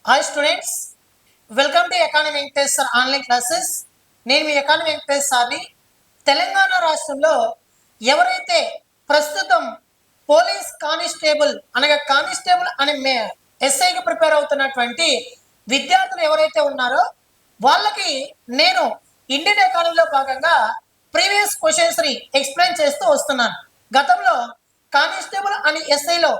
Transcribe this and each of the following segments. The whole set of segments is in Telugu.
Hi students, welcome to economy Venkatesh sir online classes. నేను మీ ఎకానమీ వెంకటేష్ సార్ని. తెలంగాణ రాష్ట్రంలో ఎవరైతే ప్రస్తుతం పోలీస్ కానిస్టేబుల్ అనే ఎస్ఐకి ప్రిపేర్ అవుతున్నటువంటి విద్యార్థులు ఎవరైతే ఉన్నారో వాళ్ళకి నేను ఇండియన్ ఎకానమీలో భాగంగా ప్రీవియస్ క్వశ్చన్స్ని ఎక్స్ప్లెయిన్ చేస్తూ వస్తున్నాను. గతంలో కానిస్టేబుల్ అని ఎస్ఐలో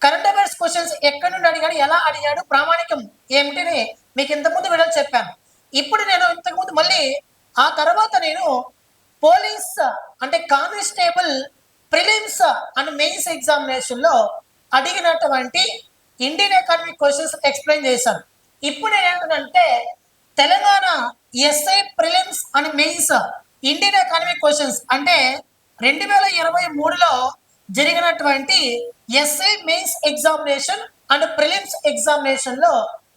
కరెంట్ అఫైర్స్ క్వశ్చన్స్ ఎక్కడి నుండి అడిగాడు, ఎలా అడిగాడు, ప్రామాణికం ఏమిటిని మీకు ఇంతకుముందు వీడియో చెప్పాను. ఇప్పుడు నేను ఇంతకుముందు మళ్ళీ ఆ తర్వాత నేను పోలీస్ అంటే కానిస్టేబుల్ ప్రిలిమ్స్ అండ్ మెయిన్స్ ఎగ్జామినేషన్లో అడిగినటువంటి ఇండియన్ ఎకానమీ క్వశ్చన్స్ ఎక్స్ప్లెయిన్ చేశాను. ఇప్పుడు ఏంటంటే Telangana SI prelims and mains Indian economy questions అంటే 2023లో జరిగినటువంటి SI mains examination and prelims examination లో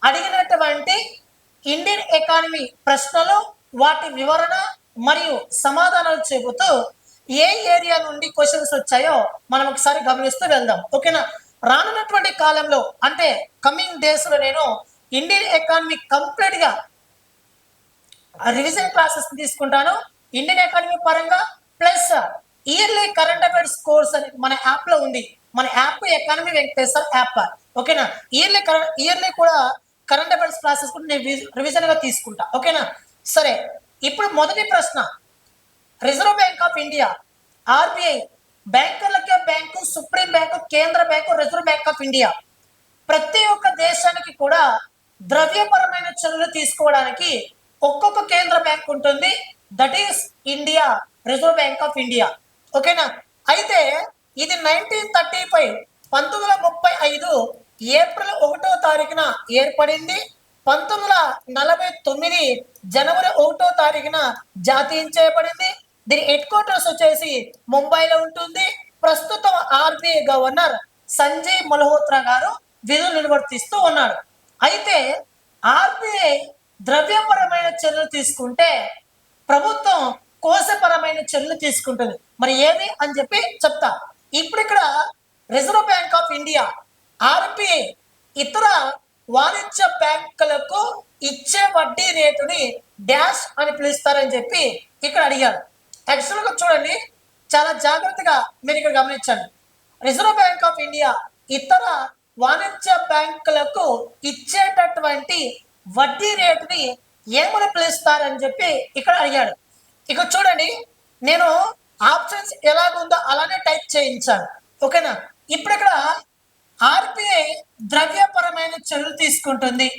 అడిగినటువంటి ఇండియన్ ఎకానమీ ప్రశ్నలు, వాటి వివరణ మరియు సమాధానాలు చెబుతూ ఏ ఏరియా నుండి క్వశ్చన్స్ వచ్చాయో మనం ఒకసారి గమనిస్తూ వెళ్దాం. ఓకేనా? రానున్నటువంటి కాలంలో అంటే కమింగ్ డేస్ లో నేను ఇండియన్ ఎకానమీ కంప్లీట్ గా రివిజన్ క్లాసెస్ తీసుకుంటాను ఇండియన్ ఎకానమీ పరంగా. Plus yearly current affairs course అని మన యాప్ లో ఉంది. మన యాప్ ఎకానమీ వెంకటేశ్వర్ యాప్. ఓకేనా? ఇయర్లీ కూడా కరెంట్ అఫైర్స్ క్లాసెస్ కూడా నేను రివిజన్ గా తీసుకుంటా. ఓకేనా? సరే, ఇప్పుడు మొదటి ప్రశ్న, reserve bank of India RBI బ్యాంకులకే బ్యాంకు, సుప్రీం బ్యాంకు, కేంద్ర bank, reserve bank of India ప్రతి ఒక్క దేశానికి కూడా ద్రవ్యపరమైన చర్యలు తీసుకోవడానికి ఒక్కొక్క కేంద్ర బ్యాంక్ ఉంటుంది. That is India reserve bank of India. ఓకేనా? అయితే ఇది 1935 ఏప్రిల్ 1వ తారీఖున ఏర్పడింది. 1949 జనవరి 1వ తారీఖున జాతీయం చేయబడింది. దీని హెడ్ క్వార్టర్స్ వచ్చేసి ముంబైలో ఉంటుంది. ప్రస్తుతం ఆర్బిఐ గవర్నర్ సంజయ్ మల్హోత్రా గారు విధులు నిర్వర్తిస్తూ ఉన్నాడు. అయితే ఆర్బిఐ ద్రవ్యపరమైన చర్యలు తీసుకుంటే ప్రభుత్వం కోశపరమైన చర్యలు తీసుకుంటుంది. మరి ఏది అని చెప్పి చెప్తా. ఇప్పుడు ఇక్కడ reserve bank of India RBI ఇతర వాణిజ్య బ్యాంకులకు ఇచ్చే వడ్డీ రేటుని డాష్ అని పిలుస్తారని చెప్పి ఇక్కడ అడిగారు. యాక్చువల్గా చూడండి, చాలా జాగ్రత్తగా మీరు ఇక్కడ గమనించండి. రిజర్వ్ బ్యాంక్ ఆఫ్ ఇండియా ఇతర వాణిజ్య బ్యాంకులకు ఇచ్చేటటువంటి వడ్డీ రేటుని ఏమని పిలుస్తారని చెప్పి ఇక్కడ అడిగాడు. ఇక చూడండి, నేను ఆప్షన్స్ ఎలాగుందో అలానే టైప్ చేయించాను. ఓకేనా? ఇప్పుడు ఇక్కడ ఆర్బిఐ ద్రవ్యపరమైన చర్యలు తీసుకుంటుంది.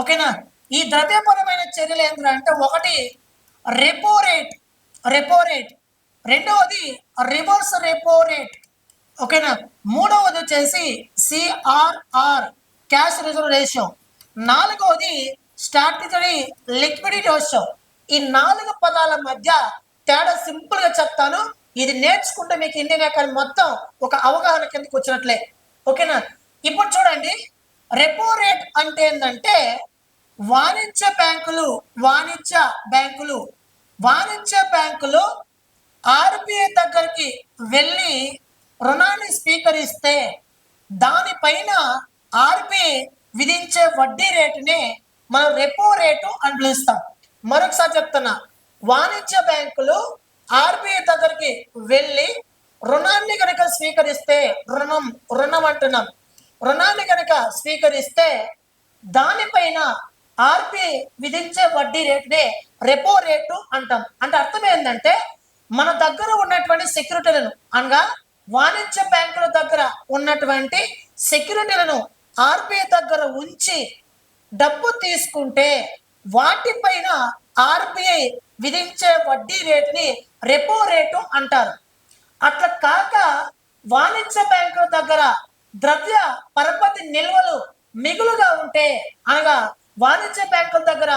ఓకేనా? ఈ ద్రవ్యపరమైన చర్యలు ఏంటంటే, ఒకటి రెపో రేట్, రెండవది రివర్స్ రెపో రేట్. ఓకేనా? మూడవది వచ్చేసి సిఆర్ఆర్ క్యాష్ రిజర్వ్ రేషియో, నాలుగవది స్టాట్యుటరీ లిక్విడిటీ రేషియో. ఈ 4 పదాల మధ్య తేడా సింపుల్ గా చెప్తాను. ఇది నేర్చుకుంటే మీకు ఇండియన్ ఎకానమీ మొత్తం ఒక అవగాహన కిందకి వచ్చినట్లే. ఓకేనా? ఇప్పుడు చూడండి, రెపో రేట్ అంటే ఏంటంటే వాణిజ్య బ్యాంకులు ఆర్బిఐ దగ్గరికి వెళ్ళి రుణాన్ని స్వీకరిస్తే దానిపైన ఆర్బిఐ విధించే వడ్డీ రేటునే మనం రెపో రేటు అని పిలుస్తాం. మరొకసారి చెప్తున్నా, వాణిజ్య బ్యాంకులు ఆర్బిఐ దగ్గరికి వెళ్ళి రుణాన్ని కనుక స్వీకరిస్తే, రుణాన్ని కనుక స్వీకరిస్తే దానిపైన ఆర్బిఐ విధించే వడ్డీ రేటునే రెపో రేటు అంటాం. అంటే అర్థం ఏంటంటే, మన దగ్గర ఉన్నటువంటి సెక్యూరిటీలను అనగా వాణిజ్య బ్యాంకుల దగ్గర ఉన్నటువంటి సెక్యూరిటీలను ఆర్బిఐ దగ్గర ఉంచి డబ్బు తీసుకుంటే వాటిపైన ఆర్బిఐ విధించే వడ్డీ రేటుని రెపో రేటు అంటారు. అట్లా కాక వాణిజ్య బ్యాంకుల దగ్గర ద్రవ్య పరపతి నిల్వలు మిగులుగా ఉంటే, అనగా వాణిజ్య బ్యాంకుల దగ్గర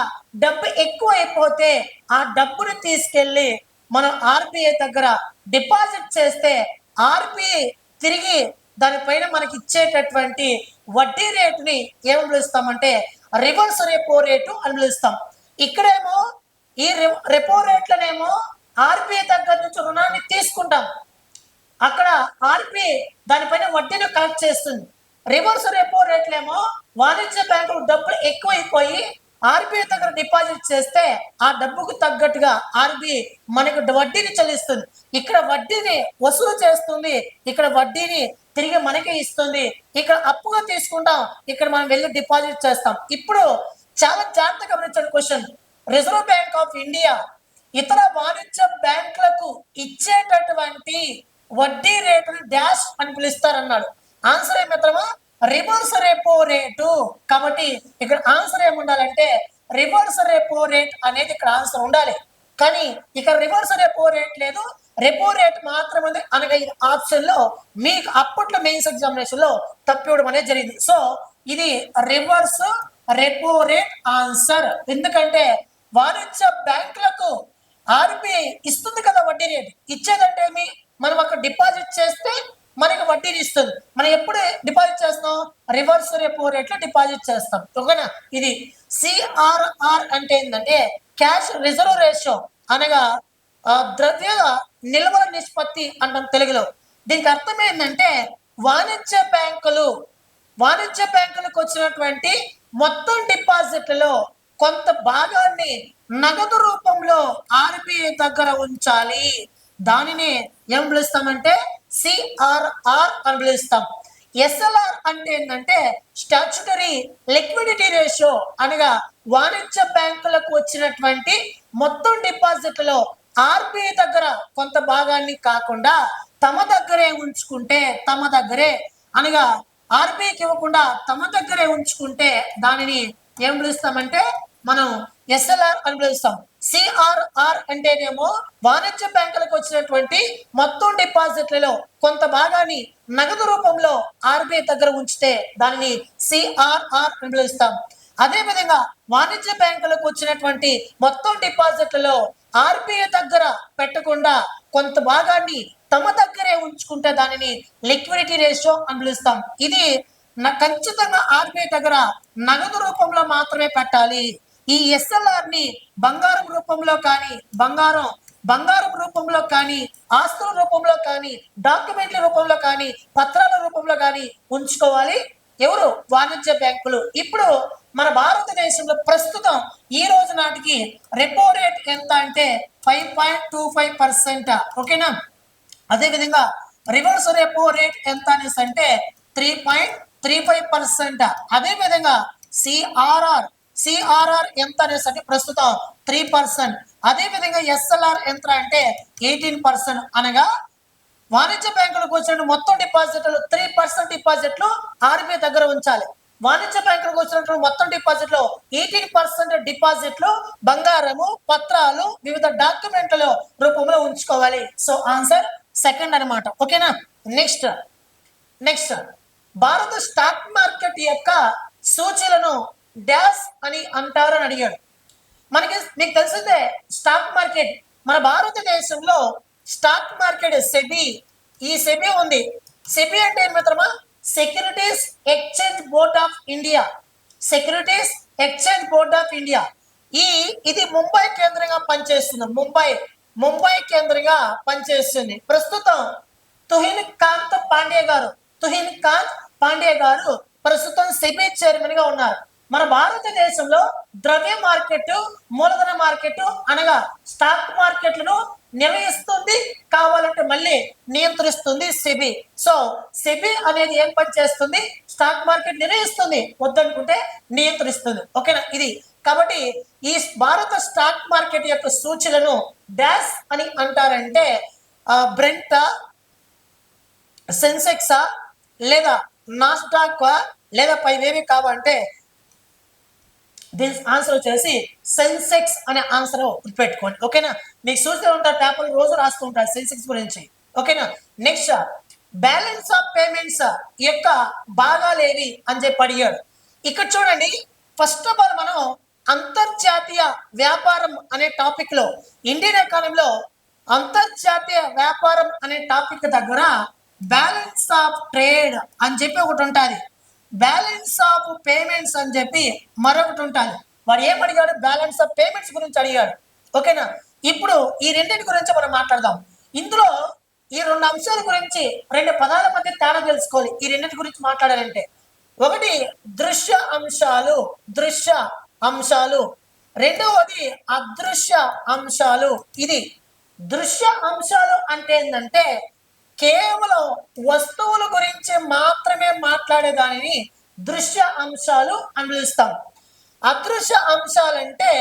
డబ్బు ఎక్కువ అయిపోతే ఆ డబ్బుని తీసుకెళ్లి మనం ఆర్బిఐ దగ్గర డిపాజిట్ చేస్తే ఆర్బిఐ తిరిగి దానిపైన మనకి ఇచ్చేటటువంటి వడ్డీ రేటుని ఏమని పిలుస్తామంటే రివర్స్ రెపో రేటు అని పిలుస్తాం. ఇక్కడేమో ఈ రెపో రేట్లనేమో ఆర్బిఐ దగ్గర నుంచి రుణాన్ని తీసుకుంటాం, అక్కడ ఆర్బిఐ దానిపైన వడ్డీని కలెక్ట్ చేస్తుంది. రివర్స్ రెపో రేట్లేమో వాణిజ్య బ్యాంకులు డబ్బులు ఎక్కువైపోయి ఆర్బీఐ దగ్గర డిపాజిట్ చేస్తే ఆ డబ్బుకు తగ్గట్టుగా ఆర్బీఐ మనకు వడ్డీని చెల్లిస్తుంది. ఇక్కడ వడ్డీని వసూలు చేస్తుంది, ఇక్కడ వడ్డీని తిరిగి మనకి ఇస్తుంది. ఇక్కడ అప్పుగా తీసుకుంటాం, ఇక్కడ మనం వెళ్ళి డిపాజిట్ చేస్తాం. ఇప్పుడు చాలా జాగ్రత్తగా గమనించండి question. Reserve bank of India ఇతర వాణిజ్య బ్యాంకులకు ఇచ్చేటటువంటి వడ్డీ రేటును డాష్ అని పిలుస్తారన్నాడు. ఆన్సర్ ఏం మిత్రమా? Reverse repo rate. కాబట్టి ఇక్కడ ఆన్సర్ ఏముండాలంటే రివర్స్ రెపో రేట్ అనేది ఇక్కడ ఆన్సర్ ఉండాలి. కానీ ఇక్కడ రివర్స్ రెపో రేట్ లేదు, రెపో రేట్ మాత్రం ఉంది అనగా ఇది ఆప్షన్ లో మీకు అప్పట్లో మెయిన్స్ ఎగ్జామినేషన్ లో తప్పివ్వడం అనేది జరిగింది. సో ఇది రివర్స్ రెపో రేట్ ఆన్సర్. ఎందుకంటే వాణిజ్య బ్యాంకులకు ఆర్బీఐ ఇస్తుంది కదా వడ్డీ రేట్. ఇచ్చేదంటే ఏమి? మనం అక్కడ డిపాజిట్ చేస్తే మనకి వడ్డీని ఇస్తుంది. మనం ఎప్పుడు డిపాజిట్ చేస్తాం? రివర్స్ రెపో రేట్లో డిపాజిట్ చేస్తాం. ఓకేనా? ఇది సిఆర్ఆర్ అంటే ఏంటంటే క్యాష్ రిజర్వ్ రేషియో అనగా ద్రవ్య నిల్వల నిష్పత్తి అంటాం తెలుగులో. దీనికి అర్థం ఏంటంటే వాణిజ్య బ్యాంకులకు వచ్చినటువంటి మొత్తం డిపాజిట్లలో కొంత భాగాన్ని నగదు రూపంలో ఆర్బీఐ దగ్గర ఉంచాలి. దానిని ఏం పిలుస్తామంటే సిఆర్ఆర్ అని పిలుస్తాం. ఎస్ఎల్ఆర్ అంటే ఏంటంటే స్టాచ్యుటరీ లిక్విడిటీ రేషియో అనగా వాణిజ్య బ్యాంకులకు వచ్చినటువంటి మొత్తం డిపాజిట్లలో ఆర్బీఐ దగ్గర కొంత భాగాన్ని కాకుండా తమ దగ్గరే ఉంచుకుంటే, తమ దగ్గరే అనగా ఆర్బీఐకి ఇవ్వకుండా తమ దగ్గరే ఉంచుకుంటే దానిని ఏం పిలుస్తామంటే మనం ఎస్ఎల్ఆర్ అని పిలుస్తాం. సిఆర్ఆర్ అంటేనేమో వాణిజ్య బ్యాంకులకు వచ్చినటువంటి మొత్తం డిపాజిట్లలో కొంత భాగాన్ని నగదు రూపంలో ఆర్బీఐ దగ్గర ఉంచితే దానిని సిఆర్ఆర్ అని పిలుస్తాం. అదే విధంగా వాణిజ్య బ్యాంకులకు వచ్చినటువంటి మొత్తం డిపాజిట్లలో ఆర్బీఐ దగ్గర పెట్టకుండా కొంత భాగాన్ని తమ దగ్గరే ఉంచుకుంటే దానిని లిక్విడిటీ రేషియో అని పిలుస్తాం. ఇది ఖచ్చితంగా ఆర్బీఐ దగ్గర నగదు రూపంలో మాత్రమే పెట్టాలి. ఈ ఎస్ఎల్ఆర్ ని బంగారం రూపంలో కానీ బంగారం రూపంలో కానీ ఆస్తుల రూపంలో కానీ డాక్యుమెంట్ల రూపంలో కానీ పత్రాల రూపంలో కానీ ఉంచుకోవాలి. ఎవరు? వాణిజ్య బ్యాంకులు. ఇప్పుడు మన భారతదేశంలో ప్రస్తుతం ఈ రోజు నాటికి రెపో రేట్ ఎంత అంటే 5.25%. ఓకేనా? అదేవిధంగా రివర్స్ రెపో రేట్ ఎంత అనేసి అంటే 3.35%. అదేవిధంగా సిఆర్ఆర్ ఎంత అనేసి అంటే ప్రస్తుతం 3%. అదేవిధంగా ఎస్ఎల్ఆర్ ఎంత అంటే 18%. అనగా వాణిజ్య బ్యాంకులకు వచ్చిన మొత్తం డిపాజిట్లు 3% డిపాజిట్లు ఆర్బీఐ దగ్గర ఉంచాలి. వాణిజ్య బ్యాంకులకు వచ్చినటువంటి మొత్తం డిపాజిట్లో 18% డిపాజిట్లు బంగారము, పత్రాలు, వివిధ డాక్యుమెంట్ల రూపంలో ఉంచుకోవాలి. సో ఆన్సర్ సెకండ్ అనమాట. ఓకేనా? నెక్స్ట్ భారత స్టాక్ మార్కెట్ యొక్క సూచీలను డాష్ అని అంటారని అడిగాడు. మీకు తెలిసిందే స్టాక్ మార్కెట్ మన భారతదేశంలో స్టాక్ మార్కెట్ ఈ సెబీ ఉంది. సెబీ అంటే ఏం మిత్రమా? Securities exchange board of India. Securities exchange board of India. ఇది ముంబై కేంద్రంగా పనిచేస్తుంది. ముంబై కేంద్రంగా పనిచేస్తుంది. ప్రస్తుతం తుహిన్ కాంత్ పాండే గారు ప్రస్తుతం సెబీ చైర్మన్ గా ఉన్నారు. మన భారతదేశంలో ద్రవ్య మార్కెట్, మూలధన మార్కెట్ అనగా స్టాక్ మార్కెట్లను నిర్వహిస్తుంది, కావాలంటే మళ్ళీ నియంత్రిస్తుంది సెబీ. సో సెబీ అనేది ఏం పని చేస్తుంది? స్టాక్ మార్కెట్ నిర్వహిస్తుంది, వద్దనుకుంటే నియంత్రిస్తుంది. ఓకేనా? ఇది కాబట్టి ఈ భారత స్టాక్ మార్కెట్ యొక్క సూచీలను డాష్ అని అంటారంటే బ్రెంటా, సెన్సెక్సా, లేదా నాస్డాక్, లేదా పైవేవి కావాలంటే దీని ఆన్సర్ వచ్చేసి సెన్సెక్స్ అనే ఆన్సర్ గుర్తుపెట్టుకోండి. ఓకేనా? మీకు చూస్తూ ఉంటారు, పేపర్ రోజు రాస్తూ ఉంటారు సెన్సెక్స్ గురించి. ఓకేనా? నెక్స్ట్ బ్యాలెన్స్ ఆఫ్ పేమెంట్స్ యొక్క భాగాలు ఏవి అని చెప్పి అడిగాడు. ఇక్కడ చూడండి, ఫస్ట్ ఆఫ్ ఆల్ మనం అంతర్జాతీయ వ్యాపారం అనే టాపిక్ లో, ఇండియన్ ఎకానమీలో అంతర్జాతీయ వ్యాపారం అనే టాపిక్ దగ్గర బ్యాలెన్స్ ఆఫ్ ట్రేడ్ అని చెప్పి ఒకటి ఉంటుంది, బ్యాలెన్స్ ఆఫ్ పేమెంట్స్ అని చెప్పి మరొకటి ఉంటుంది. వాడు ఏం అడిగాడు? బ్యాలెన్స్ ఆఫ్ పేమెంట్స్ గురించి అడిగాడు. ఓకేనా? ఇప్పుడు ఈ రెండింటి గురించి మనం మాట్లాడదాం. ఇందులో ఈ రెండు అంశాల గురించి, రెండు పదాల మధ్య తేడా తెలుసుకోవాలి ఈ రెండింటి గురించి మాట్లాడాలంటే. ఒకటి దృశ్య అంశాలు, దృశ్య అంశాలు. రెండవది అదృశ్య అంశాలు. ఇది దృశ్య అంశాలు అంటే ఏంటంటే కేవలం వస్తువుల గురించి మాత్రమే మాట్లాడే దానిని దృశ్య అంశాలు అని పిలుస్తాం. అదృశ్య అంశాలంటే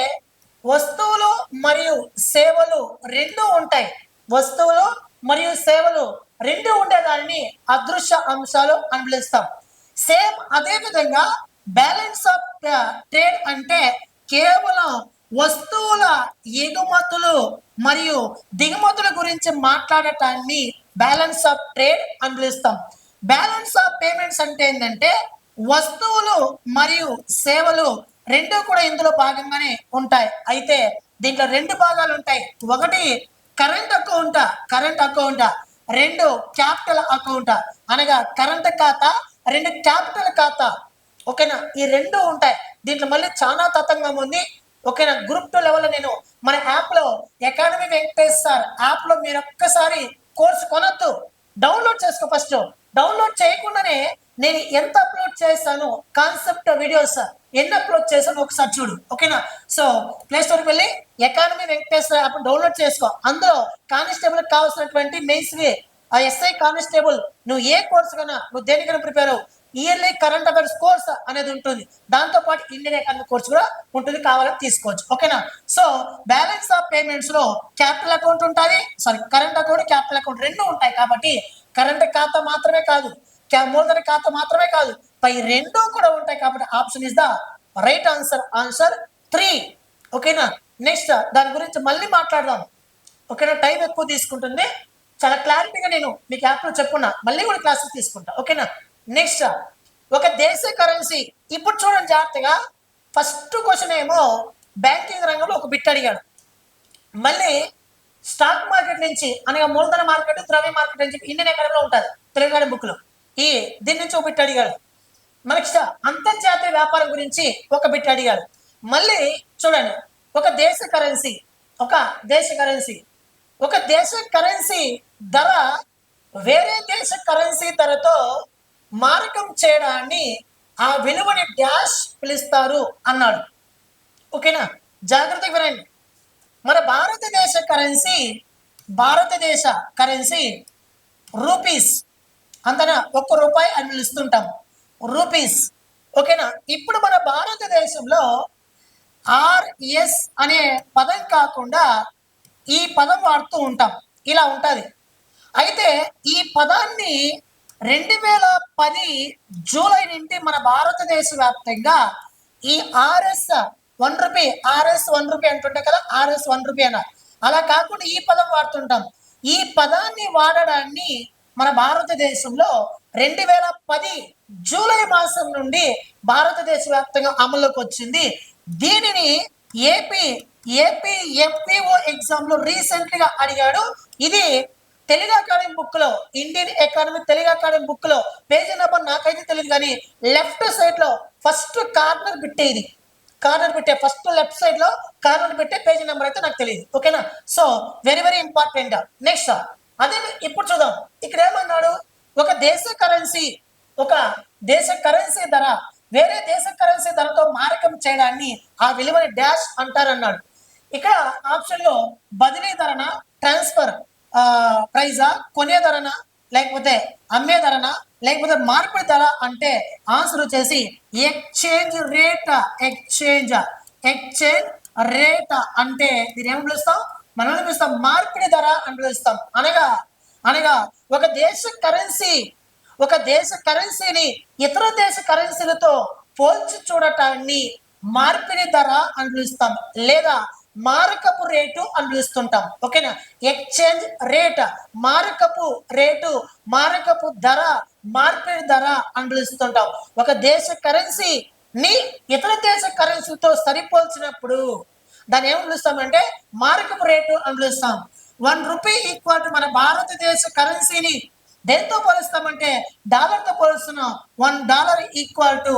వస్తువులు మరియు సేవలు రెండు ఉంటాయి. వస్తువులు మరియు సేవలు రెండు ఉండేదాన్ని అదృశ్య అంశాలు అని పిలుస్తాం. సేమ్ అదే విధంగా బ్యాలెన్స్ ఆఫ్ ట్రేడ్ అంటే కేవలం వస్తువుల ఎగుమతులు మరియు దిగుమతుల గురించి మాట్లాడటాన్ని బ్యాలెన్స్ ఆఫ్ ట్రేడ్ అని పిలుస్తాం. బ్యాలెన్స్ ఆఫ్ పేమెంట్స్ అంటే ఏంటంటే వస్తువులు మరియు సేవలు రెండు కూడా ఇందులో భాగంగానే ఉంటాయి. అయితే దీంట్లో రెండు భాగాలు ఉంటాయి. ఒకటి కరెంట్ అకౌంట్, కరెంట్ అకౌంట్. రెండు క్యాపిటల్ అకౌంట్, అనగా కరెంట్ ఖాతా, రెండు క్యాపిటల్ ఖాతా. ఓకేనా, ఈ రెండు ఉంటాయి. దీంట్లో మళ్ళీ చాలా తతంగం ఉంది. ఓకేనా, గ్రూప్ 2 లెవెల్లో నేను మన యాప్లో అకాడమీ వెంకటేష్ సార్ యాప్లో మీరు ఒక్కసారి కోర్సు కొనొద్దు, డౌన్లోడ్ చేసుకో. ఫస్ట్ డౌన్లోడ్ చేయకుండానే నేను ఎంత అప్లోడ్ చేశాను, కాన్సెప్ట్ వీడియోస్ ఎన్ని అప్లోడ్ చేశాను ఒకసారి చూడు. ఓకేనా, సో ప్లే స్టోర్కి వెళ్ళి అకాడమీ వెంకటేష్ యాప్ డౌన్లోడ్ చేసుకో. అందులో కానిస్టేబుల్ కావాల్సినటువంటి మెయిన్స్వి, ఆ ఎస్ఐ కానిస్టేబుల్ నువ్వు ఏ కోర్సు కన్నా, నువ్వు దేనికైనా ప్రిపేర్ అవ్వు, ఇయర్లీ కరెంట్ అఫైర్స్ కోర్స్ అనేది ఉంటుంది. దాంతోపాటు ఇండియన్ ఎకానమీ కోర్స్ కూడా ఉంటుంది, కావాలని తీసుకోవచ్చు. ఓకేనా, సో బ్యాలెన్స్ ఆఫ్ పేమెంట్స్ లో క్యాపిటల్ అకౌంట్ ఉంటుంది, sorry current account capital account రెండు ఉంటాయి. కాబట్టి కరెంట్ ఖాతా మాత్రమే కాదు, మూలధన ఖాతా మాత్రమే కాదు, పై రెండు కూడా ఉంటాయి. కాబట్టి option is the right answer, answer 3. ఓకేనా, నెక్స్ట్ దాని గురించి మళ్ళీ మాట్లాడదాం. ఓకేనా, టైం ఎక్కువ తీసుకుంటుంది, చాలా క్లారిటీగా నేను మీకు యాప్లో చెప్పుకున్నా, మళ్ళీ కూడా క్లాసెస్ తీసుకుంటా. ఓకేనా, నెక్స్ట్ ఒక దేశ కరెన్సీ. ఇప్పుడు చూడండి జాగ్రత్తగా, ఫస్ట్ క్వశ్చన్ ఏమో బ్యాంకింగ్ రంగంలో ఒక బిట్ అడిగాడు. మళ్ళీ స్టాక్ మార్కెట్ నుంచి, అనగా మూలధన మార్కెట్, ద్రవ్య మార్కెట్ అని చెప్పి ఇండియన్ ఎకానమీలో ఉంటుంది తెలంగాణ బుక్ లో. దీని నుంచి ఒక బిట్ అడిగాడు. మనకి అంతర్జాతీయ వ్యాపారం గురించి ఒక బిట్ అడిగాడు. మళ్ళీ చూడండి, ఒక దేశ కరెన్సీ, ఒక దేశ కరెన్సీ, ఒక దేశ కరెన్సీ ధర వేరే దేశ కరెన్సీ ధరతో మారకం చేయడాన్ని ఆ విలువని డాష్ పిలుస్తారు అన్నాడు. ఓకేనా, జాగ్రత్తగా వినండి. మన భారతదేశ కరెన్సీ రూపీస్, అంతనా ₹1 అని పిలుస్తుంటాం, రూపీస్. ఓకేనా, ఇప్పుడు మన భారతదేశంలో ఆర్ఎస్ అనే పదం కాకుండా ఈ పదం వాడుతూ ఉంటాం, ఇలా ఉంటుంది. అయితే ఈ పదాన్ని 2010 జూలై నుండి మన భారతదేశ వ్యాప్తంగా ఈ ఆర్ఎస్ ₹1 అంటుంటే కదా, ₹1 అన్నారు. అలా కాకుండా ఈ పదం వాడుతుంటాం. ఈ పదాన్ని వాడడాన్ని మన భారతదేశంలో 2010 జూలై మాసం నుండి భారతదేశ వ్యాప్తంగా అమల్లోకి వచ్చింది. దీనిని ఏపీ ఎఫ్పిఓ ఎగ్జామ్ లో రీసెంట్గా అడిగాడు. ఇది తెలుగు అకాడమీ బుక్ లో, Indian economy Telugu academy book లో పేజీ నెంబర్ నాకైతే తెలియదు, కానీ లెఫ్ట్ సైడ్ లో ఫస్ట్ కార్నర్ పెట్టే, ఇది కార్నర్ పెట్టే, ఫస్ట్ లెఫ్ట్ సైడ్ లో కార్నర్ పెట్టే పేజీ నెంబర్ అయితే నాకు తెలియదు. ఓకేనా, so very very important. Next అదే ఇప్పుడు చూద్దాం. ఇక్కడ ఏమన్నాడు, ఒక దేశ కరెన్సీ ధర వేరే దేశ కరెన్సీ ధరతో మారకం చేయడాన్ని ఆ విలువని డాష్ అంటారన్నాడు. ఇక్కడ ఆప్షన్ లో బదిలీ ధరన, ట్రాన్స్ఫర్ ప్రైజా, కొనే ధరన, లేకపోతే అమ్మే ధరన, లేకపోతే మార్పిడి ధర అంటే ఆన్సర్ వచ్చేసి ఎక్స్చేంజ్ రేట్. ఎక్స్చేంజ్ రేట్ అంటే దీని ఏమని పిలుస్తాం, మనం పిలుస్తాం మార్పిడి ధర అని పిలుస్తాం. అనగా ఒక దేశ కరెన్సీని ఇతర దేశ కరెన్సీలతో పోల్చి చూడటాన్ని మార్పిడి ధర అని పిలుస్తాం, లేదా మారకపు రేటు అని పిలుస్తుంటాం. ఓకేనా, ఎక్స్చేంజ్ రేట్, మారకపు రేటు, మారకపు ధర, మార్పిడి ధర అని పిలుస్తుంటాం. ఒక దేశ కరెన్సీని ఇతర దేశ కరెన్సీతో సరిపోల్చినప్పుడు దాన్ని ఏమని పిలుస్తామంటే మారకపు రేటు అని పిలుస్తాం. ₹1 ఈక్వల్ టు మన భారతదేశ కరెన్సీని దేంతో పోలుస్తామంటే డాలర్తో పోలుస్తున్నాం. $1 ఈక్వల్ టు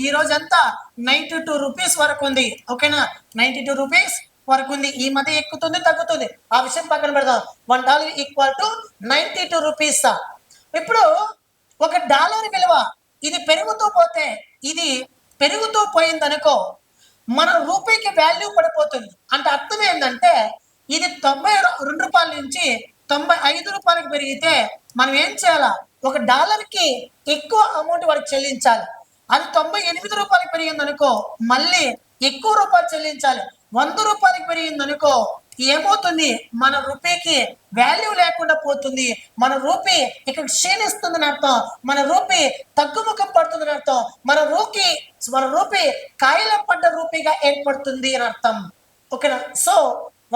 ఈ రోజు అంతా ₹92 వరకు ఉంది. ఓకేనా, ₹92 వరకు ఉంది. ఈ మధ్య ఎక్కుతుంది తగ్గుతుంది, ఆ విషయం పక్కన పెడదాం. $1 ఈక్వల్ టు ₹92. ఇప్పుడు ఒక డాలర్ విలువ ఇది పెరుగుతూ పోతే ఇది పెరుగుతూ పోయిందనుకో మన రూపాయికి వాల్యూ పడిపోతుంది. అంటే అర్థం ఏంటంటే ఇది 92 రూపాయల నుంచి 95 రూపాయలకు పెరిగితే మనం ఏం చేయాలా, ఒక డాలర్కి ఎక్కువ అమౌంట్ వాడికి చెల్లించాలి. అది 98 రూపాయలకు పెరిగిందనుకో మళ్ళీ ఎక్కువ రూపాయలు చెల్లించాలి. 100 రూపాయలకు పెరిగిందనుకో ఏమవుతుంది, మన రూపీకి వాల్యూ లేకుండా పోతుంది. మన రూపీ ఇక్కడ క్షీణిస్తుందని అర్థం, మన రూపీ తగ్గుముఖం పడుతుందని అర్థం, మన రూపీ కాయలం పడ్డ రూపీగా ఏర్పడుతుంది అని అర్థం. ఓకేనా? So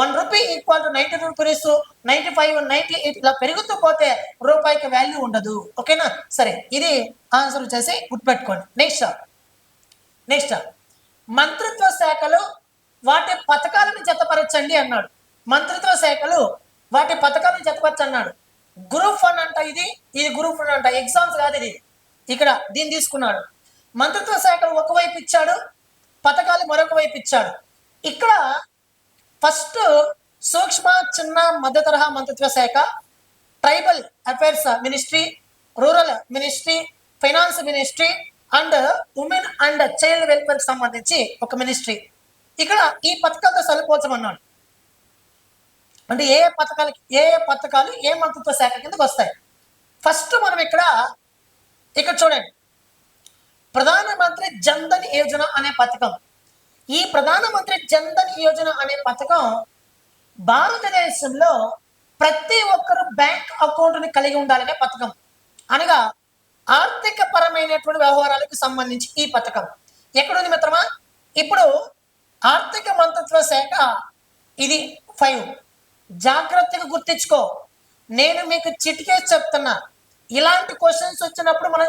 1 rupee equal to 90 rupees, 95, 98 ఇలా పెరుగుతూ పోతే రూపాయికి వాల్యూ ఉండదు. ఓకేనా? సరే, ఇది ఆన్సర్ వచ్చేసి గుర్తుపెట్టుకోండి. నెక్స్ట్ మంత్రిత్వ శాఖలు వాటి పథకాలను జతపరచండి అన్నాడు. మంత్రిత్వ శాఖలు వాటి పథకాలను జతపరచన్నాడు. గ్రూప్ 1 అంట, ఇది గ్రూప్ 1 అంట, ఎగ్జామ్స్ కాదు ఇది. ఇక్కడ దీన్ని తీసుకున్నాడు. మంత్రిత్వ శాఖలు ఒకవైపు ఇచ్చాడు, పథకాలు మరొక వైపు ఇచ్చాడు. ఇక్కడ ఫస్ట్ సూక్ష్మ చిన్న మధ్య తరహా మంత్రిత్వ శాఖ, tribal affairs ministry, rural ministry, finance ministry and women and child welfare కి సంబంధించి ఒక మినిస్ట్రీ. ఇక్కడ ఈ పథకాలతో సరిపోల్చమన్నాడు. అంటే ఏ పథకాలు ఏ మంత్రిత్వ శాఖ కిందకు వస్తాయి. ఫస్ట్ మనం ఇక్కడ చూడండి, ప్రధానమంత్రి జన్ధన్ యోజన అనే పథకం. ఈ ప్రధానమంత్రి జన్ధన్ యోజన అనే పథకం భారతదేశంలో ప్రతి ఒక్కరు బ్యాంక్ అకౌంట్ని కలిగి ఉండాలనే పథకం. అనగా ఆర్థిక పరమైనటువంటి వ్యవహారాలకు సంబంధించి ఈ పథకం ఎక్కడుంది మిత్రమా? ఇప్పుడు ఆర్థిక మంత్రిత్వ శాఖ ఇది 5. జాగ్రత్తగా గుర్తించుకో, నేను మీకు చిటికేసి చెప్తున్నా. ఇలాంటి క్వశ్చన్స్ వచ్చినప్పుడు మనం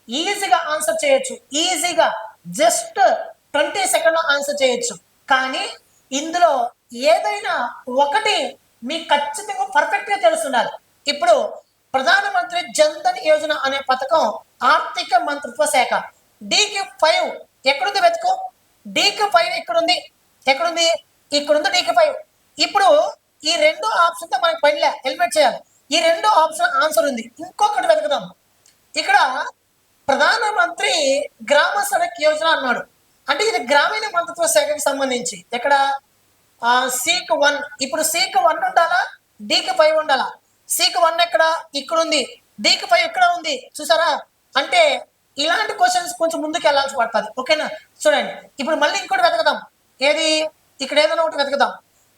ఈజీగా ఆన్సర్ చేయొచ్చు, ఈజీగా జస్ట్ 20 సెకండ్లో ఆన్సర్ చేయొచ్చు. కానీ ఇందులో ఏదైనా ఒకటి మీకు ఖచ్చితంగా పర్ఫెక్ట్గా తెలుస్తుండాలి. ఇప్పుడు ప్రధానమంత్రి జన్ధన్ యోజన అనే పథకం ఆర్థిక మంత్రిత్వ శాఖ. డీకి 5 ఎక్కడుంది వెతుకో. డీకి 5 ఎక్కడుంది? ఇక్కడుంది డీకి 5. ఇప్పుడు ఈ 2 ఆప్షన్తో మనకి పనిలే, ఎలిమినేట్ చేయాలి. ఈ 2 ఆప్షన్ ఆన్సర్ ఉంది. ఇంకొకటి వెతుకుదాం. ఇక్కడ ప్రధానమంత్రి గ్రామ సడక్ యోజన అన్నాడు. అంటే ఇది గ్రామీణ మంత్రిత్వ శాఖకి సంబంధించి. ఇక్కడ సీక్ 1. ఇప్పుడు సీక్ 1 ఉండాలా, డీకి 5 ఉండాలా? సీక్ 1 ఎక్కడ? ఇక్కడ ఉంది. డీకి 5 ఎక్కడ ఉంది? చూసారా? అంటే ఇలాంటి క్వశ్చన్స్ కొంచెం ముందుకు వెళ్ళాల్సి పడుతుంది. ఓకేనా? చూడండి, ఇప్పుడు మళ్ళీ ఇంకోటి వెతకదాం. ఏది? ఇక్కడ ఏదైనా ఒకటి వెతకదాం.